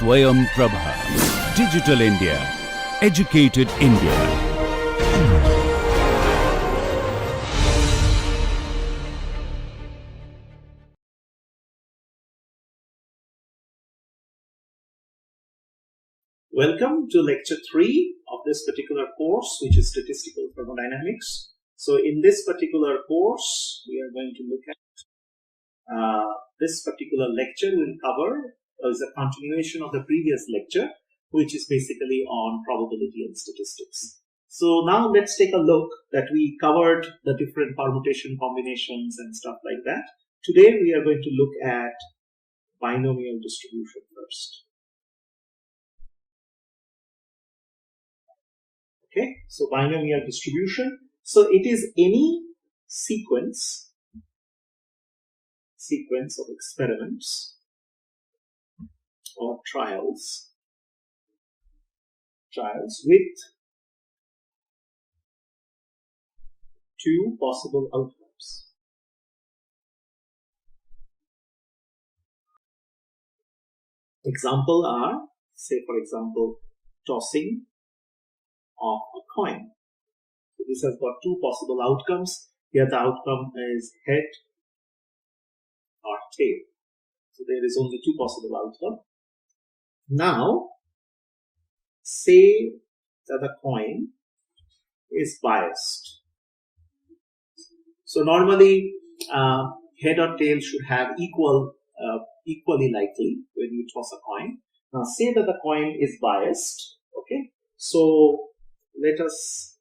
SwayamPrabha. Digital India. Educated India. Welcome to lecture 3 of this particular course, which is Statistical Thermodynamics. So in this particular course, we are going to look at this particular lecture will cover as a continuation of the previous lecture, which is basically on probability and statistics. So now let's take a look that we covered the different permutation combinations and stuff like that. Today we are going to look at binomial distribution first. Okay, so binomial distribution. So it is any sequence of experiments or trials with two possible outcomes. Example are, say for example, tossing of a coin. So this has got two possible outcomes. Here the outcome is head or tail. So there is only two possible outcomes. Now, say that the coin is biased. So normally head or tail should have equally likely when you toss a coin. Now say that the coin is biased. Okay, so let us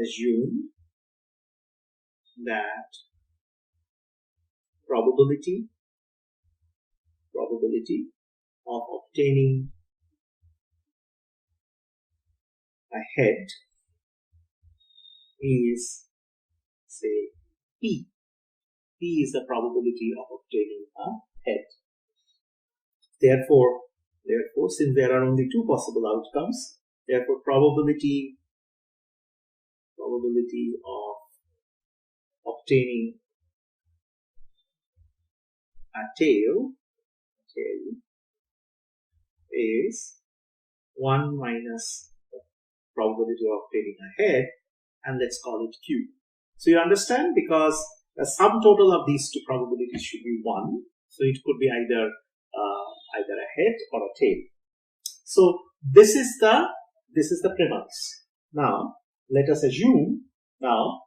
assume that probability of obtaining a head is, say, P. P is the probability of obtaining a head. Therefore, since there are only two possible outcomes, therefore probability of obtaining a tail is 1 minus the probability of obtaining a head, and let's call it Q. So you understand, because the sum total of these two probabilities should be 1. So it could be either a head or a tail. So this is the premise. Now let us assume now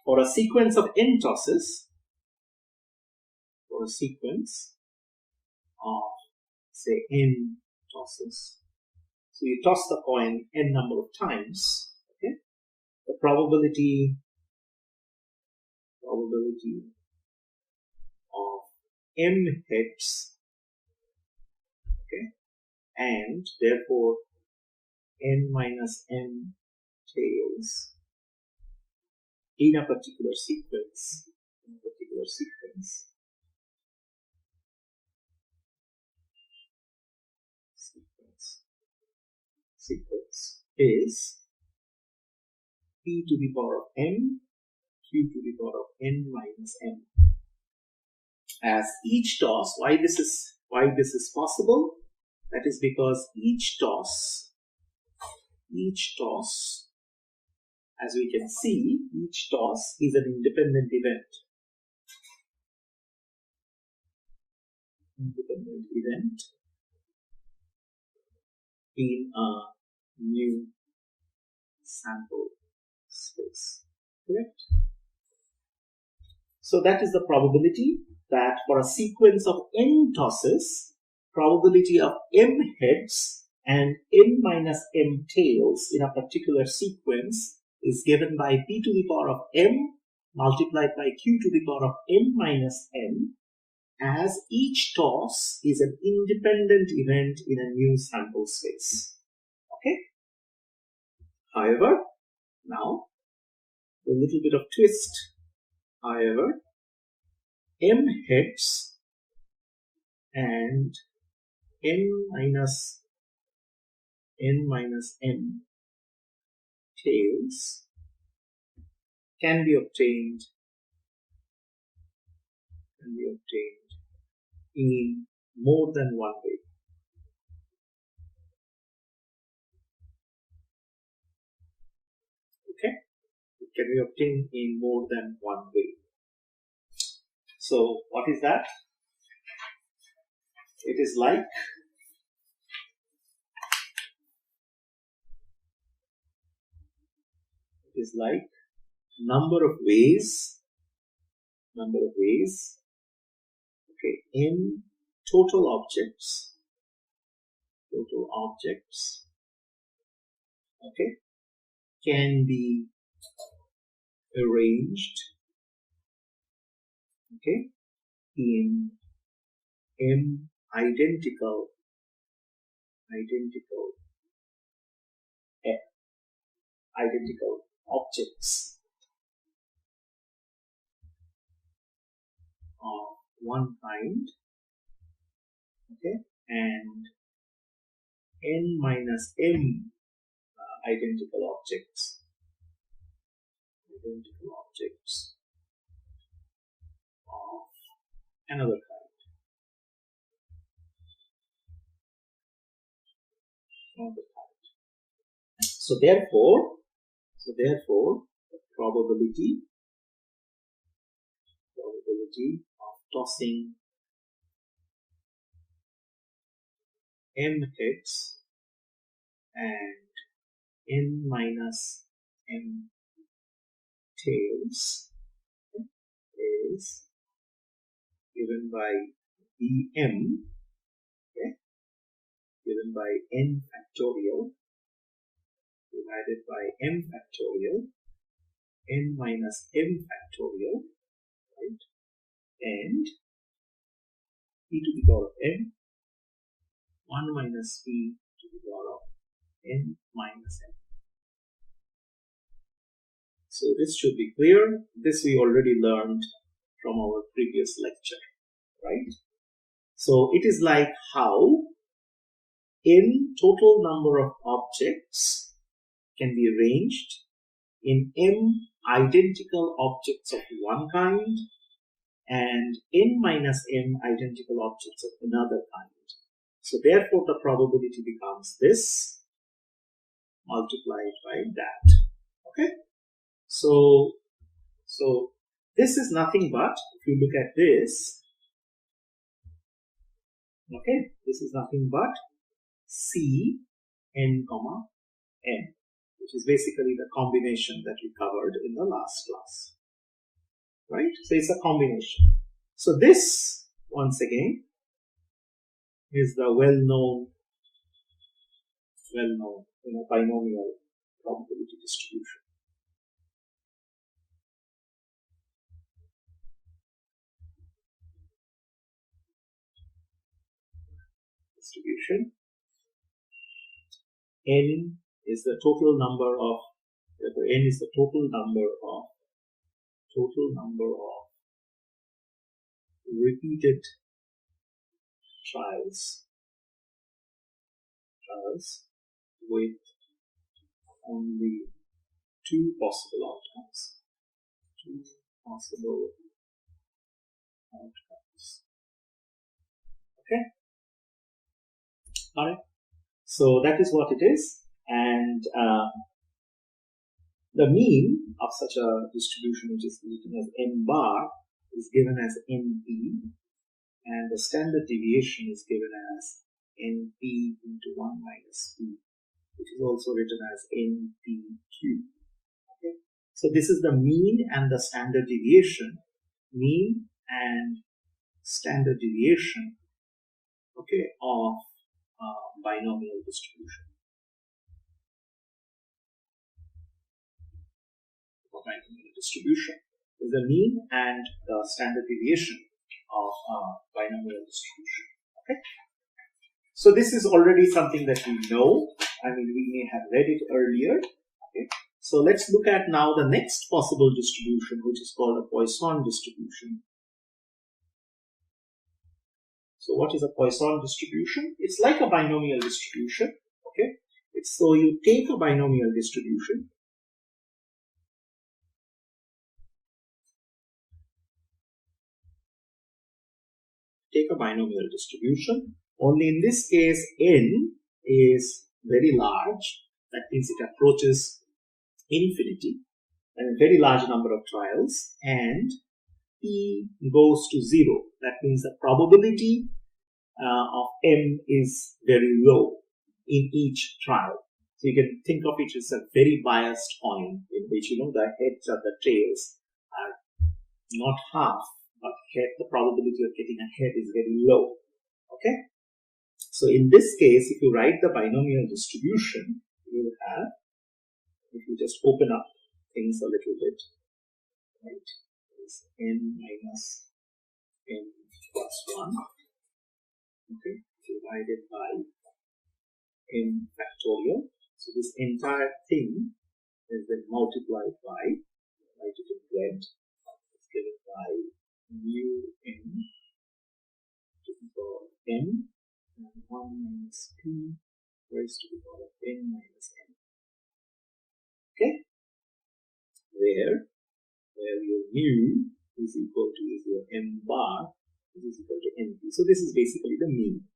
for a sequence of n tosses, say n tosses. So you toss the coin n number of times. Okay, the probability of m heads. Okay, and therefore n minus m tails in a particular sequence. Sequence is p to the power of n, q to the power of n minus m. As each toss, why this is possible? That is because each toss, as we can see, each toss is an independent event. In a new sample space. Correct? So that is the probability that for a sequence of n tosses, probability of m heads and n minus m tails in a particular sequence is given by p to the power of m multiplied by q to the power of n minus m, as each toss is an independent event in a new sample space. Okay? However, now a little bit of twist. However, m heads and n minus m tails can be obtained in more than one way. can be obtained in more than one way. So what is that? It is like number of ways, okay, in total objects, okay, can be arranged, okay, in m identical objects of one kind, okay, and n minus m identical objects of another kind. So therefore, the probability of tossing m heads and n minus m tails is given by Bm, okay, given by n factorial divided by m factorial n minus m factorial, right, and e to the power of n 1 minus e to the power of n minus m. So this should be clear. This we already learned from our previous lecture, right? So it is like how n total number of objects can be arranged in m identical objects of one kind and n minus m identical objects of another kind. So therefore the probability becomes this multiplied by that. Okay? So this is nothing but, if you look at this, okay, this is nothing but C n comma n, which is basically the combination that we covered in the last class, right? So it's a combination. So this, once again, is the well-known binomial probability distribution. N is the total number of repeated trials with only two possible outcomes. Okay? Alright. So that is what it is, and the mean of such a distribution, which is written as n bar, is given as np, and the standard deviation is given as np into 1 minus p, which is also written as npq. Okay? So this is the mean and the standard deviation, okay, of binomial distribution. Is the mean and the standard deviation of binomial distribution. Okay. So this is already something that we know. I mean, we may have read it earlier. Okay. So let's look at now the next possible distribution, which is called a Poisson distribution. So what is a Poisson distribution? It's like a binomial distribution. Okay. So you take a binomial distribution. Only in this case n is very large, that means it approaches infinity, a very large number of trials, and P goes to 0. That means the probability of M is very low in each trial. So you can think of it as a very biased coin in which, the heads and the tails are not half, but the probability of getting a head is very low. Okay? So in this case, if you write the binomial distribution, you will have, if you just open up things a little bit, right, is n minus n plus 1, okay, divided by n factorial. So this entire thing is then multiplied by, write it in red, it's given by mu n to the power of n and 1 minus p raised to the power of n minus n. Okay? Where your mu is equal to your m bar, which is equal to np. So this is basically the mean.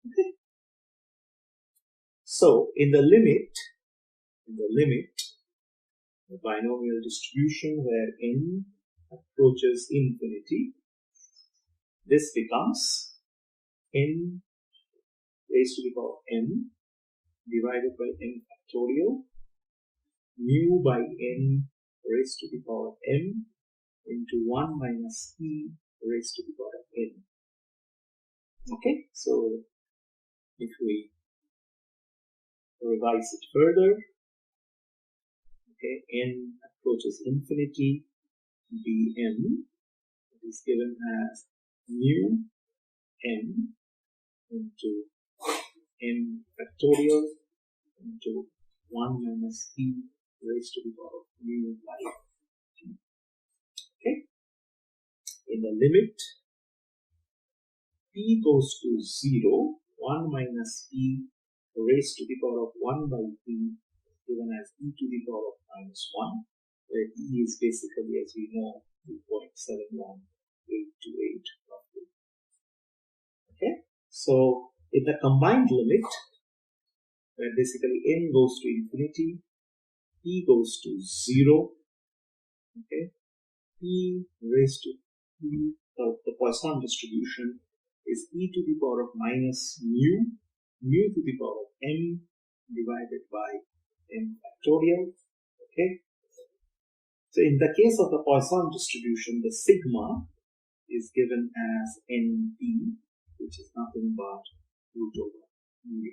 Okay. So in the limit, the binomial distribution where n approaches infinity, this becomes n raised to the power of n divided by n factorial, mu by n raised to the power of m into 1 minus e raised to the power of n. Okay, so if we revise it further, okay, n approaches infinity, dm is given as mu n into n factorial into 1 minus e raised to the power of mu by t. Okay, in the limit p goes to 0, 1 minus e raised to the power of 1 by t given as e to the power of minus 1, where e is basically, as we know, 2.71828 roughly. Okay, so in the combined limit, where basically n goes to infinity, p goes to 0, okay, p raised to p of the Poisson distribution is e to the power of minus mu to the power of n divided by n factorial. Okay, so in the case of the Poisson distribution, the sigma is given as np, which is nothing but root over mu.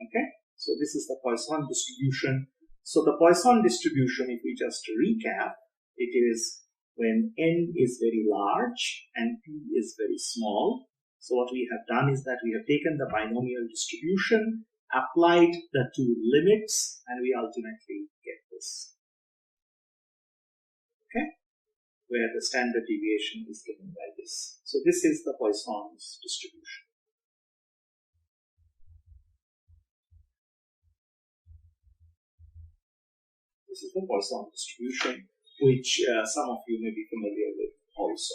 Okay, so this is the Poisson distribution. So the Poisson distribution, if we just recap, it is when n is very large and p is very small. So what we have done is that we have taken the binomial distribution, applied the two limits, and we ultimately get this. Okay, where the standard deviation is given by this. So this is the Poisson's distribution. This is the Poisson distribution, which some of you may be familiar with also.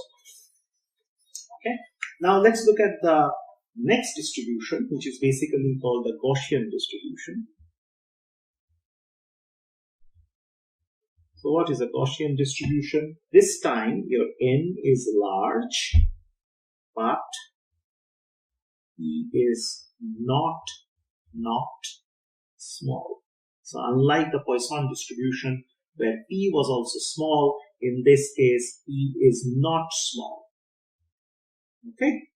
Okay, now let's look at the next distribution, which is basically called the Gaussian distribution. So what is a Gaussian distribution? This time your n is large, but e is not small. So unlike the Poisson distribution where p was also small, in this case e is not small. Okay,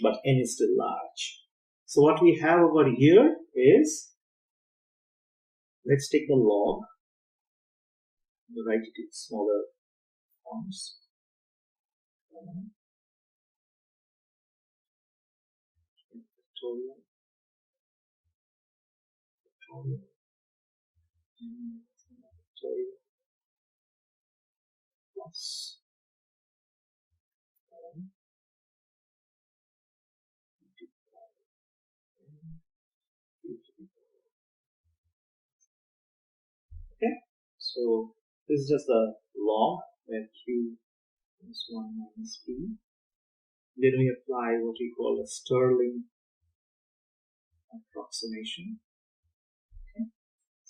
but n is still large. So what we have over here is, let's take the log, write it in smaller forms. Factorial plus okay, so this is just the log where q is 1 minus p. Then we apply what we call a Stirling approximation.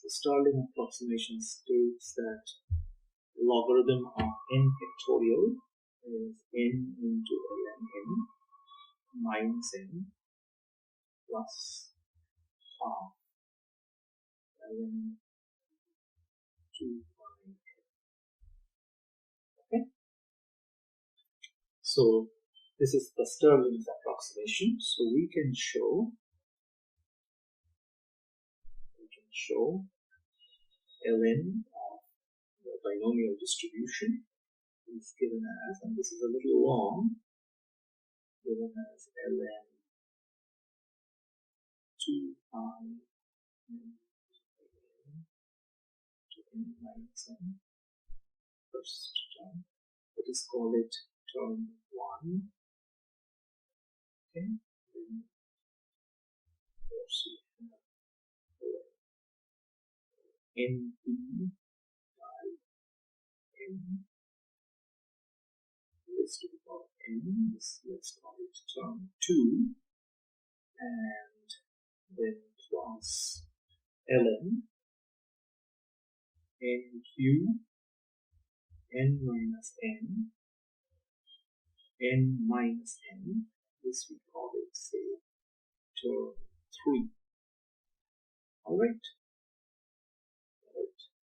So Stirling approximation states that logarithm of n factorial is n into ln n minus n plus half ln 2 pi. Okay, so this is the Stirling's approximation. So we can show ln of the binomial distribution is given as, and this is a little long, given as ln 2 pi to n minus n, first term. Let us call it term 1. Okay, then first we have NP by n raised to the power n. Let's call it term 2, and then plus ln nq n minus n minus n. This we call it, say, term 3. Alright.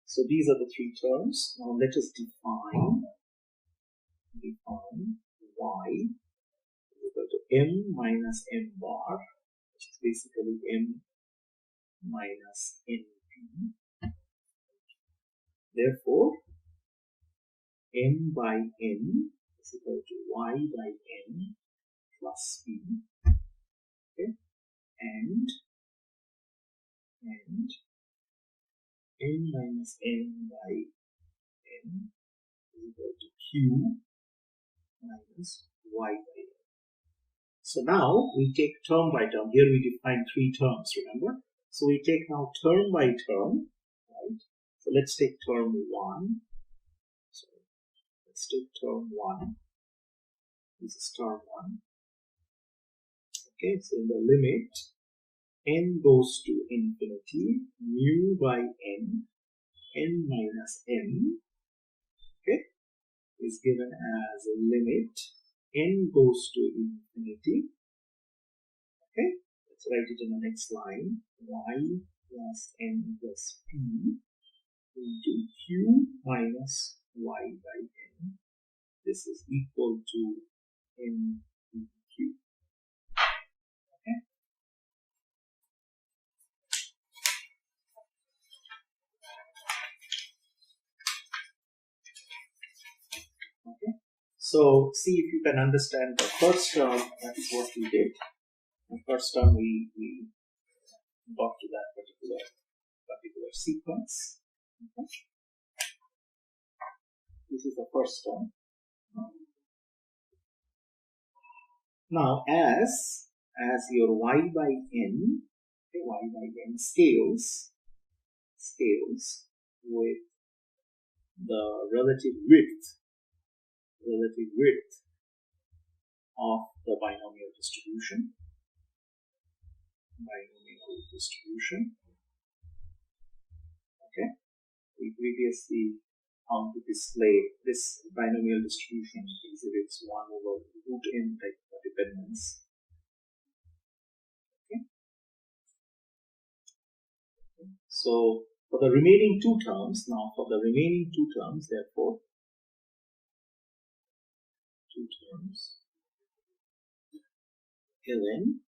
So these are the three terms. Now let us define y is equal to m minus n bar, which is basically m minus np. Therefore, m by n is equal to y by n plus p. Okay, and n minus n by n is equal to q minus y by n. So now we take term by term. Here we define three terms, remember? So we take now term by term, right? So let's take term 1. So let's take term 1. This is term 1. Okay, so in the limit n goes to infinity, mu by n minus n, okay, is given as a limit n goes to infinity. Okay, let's write it in the next line, y plus n plus p into q minus y by n. This is equal to n q. Okay. Okay. So see if you can understand the first term. That is what we did. The first term we got to that particular sequence. Okay. This is the first term. Now, as your y by n, okay, y by n scales with the relative width of the binomial distribution. Okay, we previously found to display this binomial distribution exhibits 1 over root n type of dependence. Okay. So for the remaining two terms, therefore, ln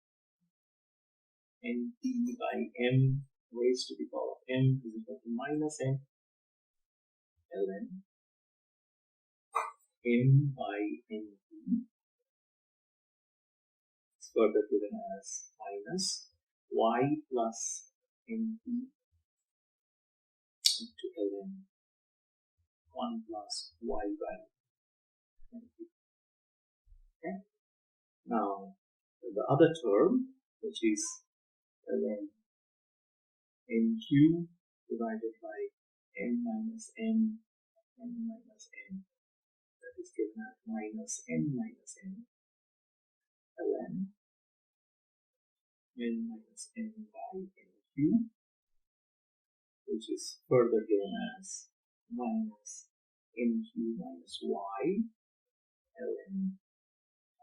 np by m raised to the power of m is equal to minus n ln m by np is further given as minus y plus np into ln 1 plus y by np. Okay. Now the other term, which is ln nq divided by n minus n minus n, that is given as minus n ln n minus n by nq which is further given as minus nq minus y ln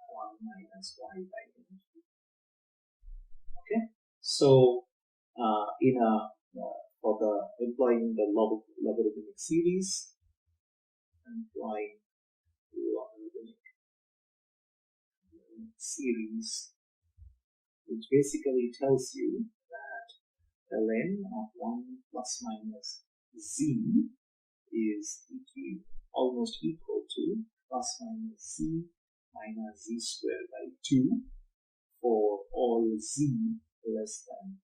1 minus y by nq. Okay, so for the employing the logarithmic series, which basically tells you that ln of 1 plus minus z is almost equal to plus minus z minus z squared by 2 for all z less than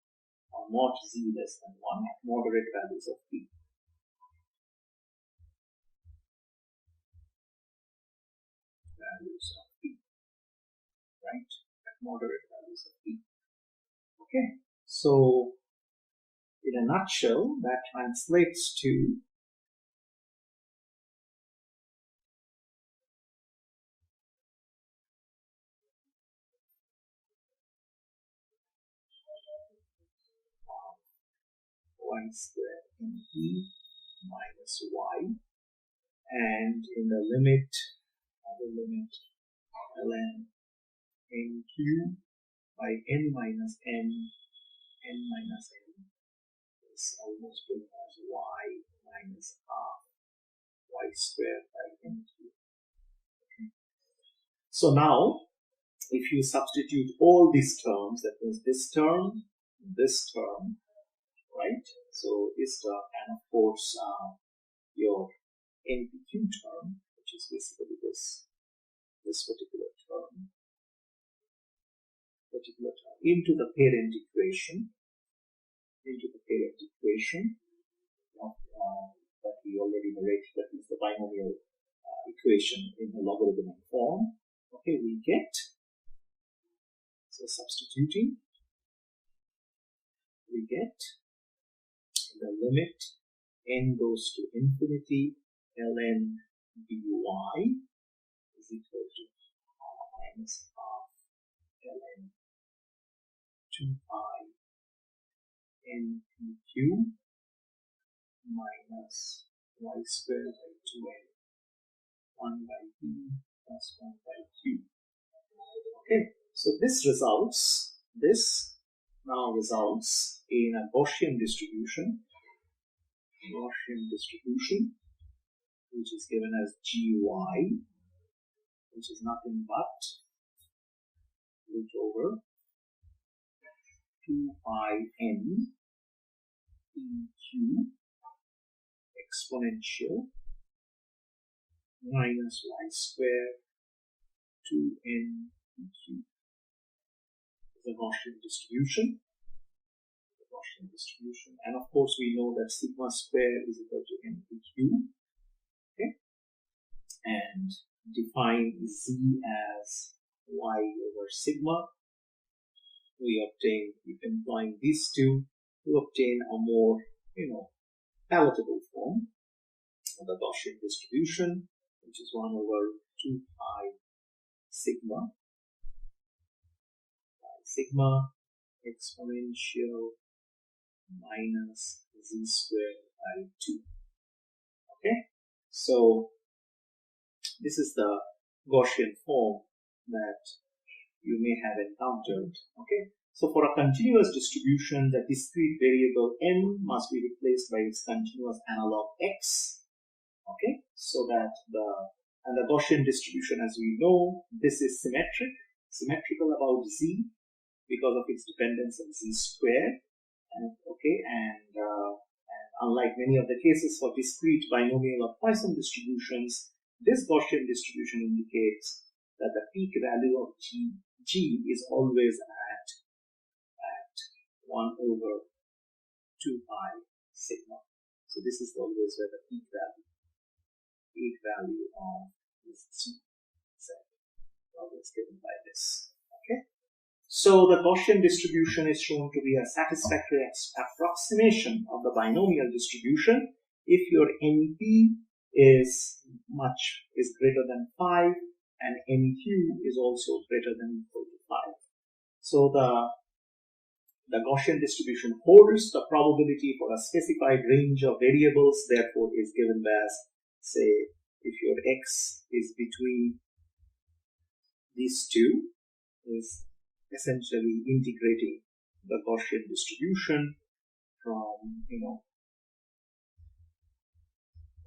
or not z less than 1 at moderate values of p. Values of p, right? At moderate values of p. Okay, so in a nutshell, that translates to y squared np minus y, and in the limit, other limit, ln nq by n minus n is almost given as y minus half y squared by nq. Okay. So now, if you substitute all these terms, that means this term, right? So this term, and of course your npq term, which is basically this particular term, into the parent equation, of, that we already narrated, that is the binomial equation in the logarithmic form. Okay, we get, so substituting, we get the limit n goes to infinity ln dy is equal to minus half ln 2 pi npq minus y squared by 2n 1 by p plus 1 by q. Okay, so this now results in a Gaussian distribution, which is given as gy, which is nothing but root over 2 pi n eq exponential minus y squared 2n eq. Is a Gaussian distribution. And of course we know that sigma square is equal to npq. Okay, and define z as y over sigma. We obtain, if employing these two, we obtain a more palatable form of the Gaussian distribution, which is 1 over 2 pi sigma exponential minus z squared by 2. Okay, so this is the Gaussian form that you may have encountered. Okay, so for a continuous distribution, the discrete variable n must be replaced by its continuous analog x. Okay, so that the Gaussian distribution, as we know, this is symmetrical about z because of its dependence on z squared. And unlike many of the cases for discrete binomial or Poisson distributions, this Gaussian distribution indicates that the peak value of g is always at 1 over 2 pi sigma. So this is always where the peak value of this g is always given by this. Okay, so the Gaussian distribution is shown to be a satisfactory approximation of the binomial distribution if your np is greater than 5 and nq is also greater than or equal to 5. So the the Gaussian distribution holds the probability for a specified range of variables, therefore is given as, say, if your x is between these two, is essentially integrating the Gaussian distribution from,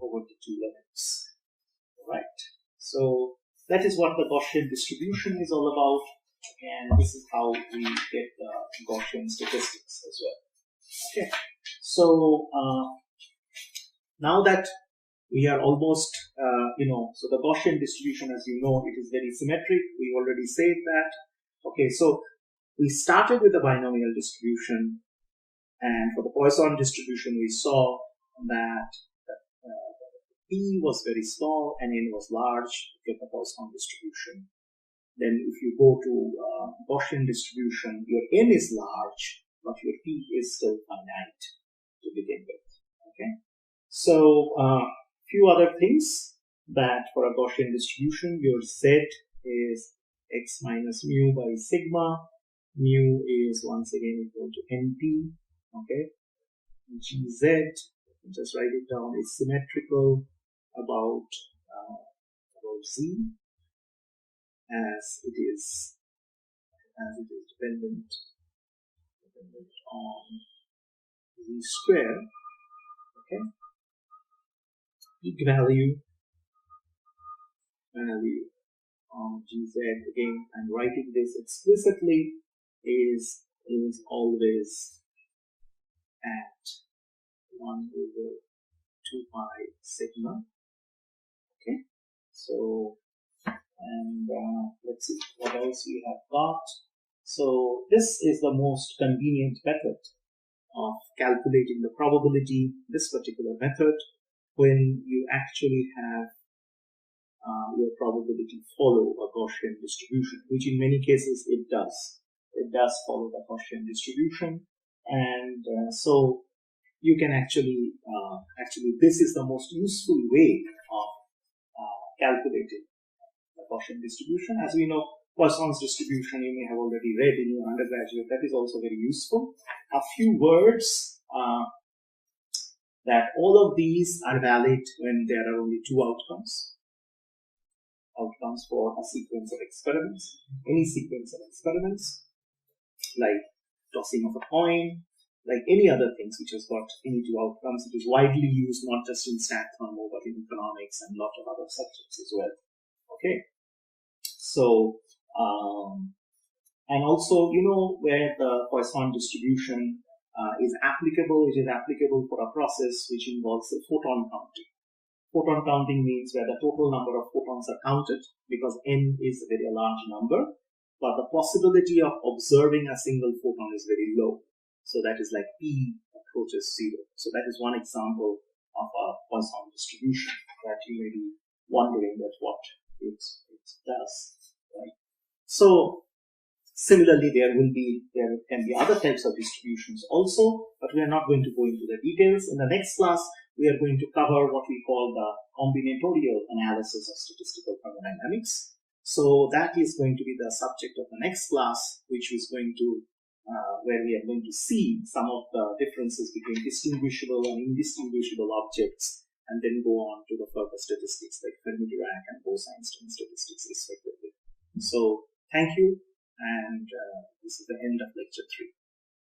over the two limits. Right. So that is what the Gaussian distribution is all about, and this is how we get the Gaussian statistics as well. Okay. So now that we are almost, so the Gaussian distribution, as you know, it is very symmetric. We already said that. Okay, so we started with the binomial distribution, and for the Poisson distribution, we saw that P was very small and N was large to get the Poisson distribution. Then if you go to Gaussian distribution, your N is large, but your P is still finite to begin with. Okay. So few other things, that for a Gaussian distribution, your Z is x minus mu by sigma. Mu is once again equal to NP. Okay. GZ, just write it down, is symmetrical about Z, as it is dependent on Z square. Okay. Peak value on GZ, again I'm writing this explicitly, is always at 1 over 2 pi sigma. Okay, so, and let's see what else we have got. So this is the most convenient method of calculating the probability, this particular method, when you actually have your probability follow a Gaussian distribution, which in many cases it does. It does follow the Gaussian distribution, and so you can actually this is the most useful way of calculating the Gaussian distribution. As we know, Poisson's distribution you may have already read in your undergraduate. That is also very useful. A few words, that all of these are valid when there are only two outcomes for a sequence of experiments. Any sequence of experiments, like tossing of a coin, like any other things which has got any two outcomes. It is widely used not just in stat thermo but in economics and a lot of other subjects as well. Okay, so and also where the Poisson distribution is applicable. It is applicable for a process which involves a photon counting. Photon counting means where the total number of photons are counted, because n is a very large number, but the possibility of observing a single photon is very low. So that is like P approaches 0. So that is one example of a Poisson distribution that you may be wondering that what it does, right? So similarly, there can be other types of distributions also, but we are not going to go into the details. In the next class, we are going to cover what we call the combinatorial analysis of statistical thermodynamics. So that is going to be the subject of the next class, which is going to where we are going to see some of the differences between distinguishable and indistinguishable objects, and then go on to the further statistics like Fermi-Dirac and Bose-Einstein statistics respectively. So thank you, and this is the end of lecture 3.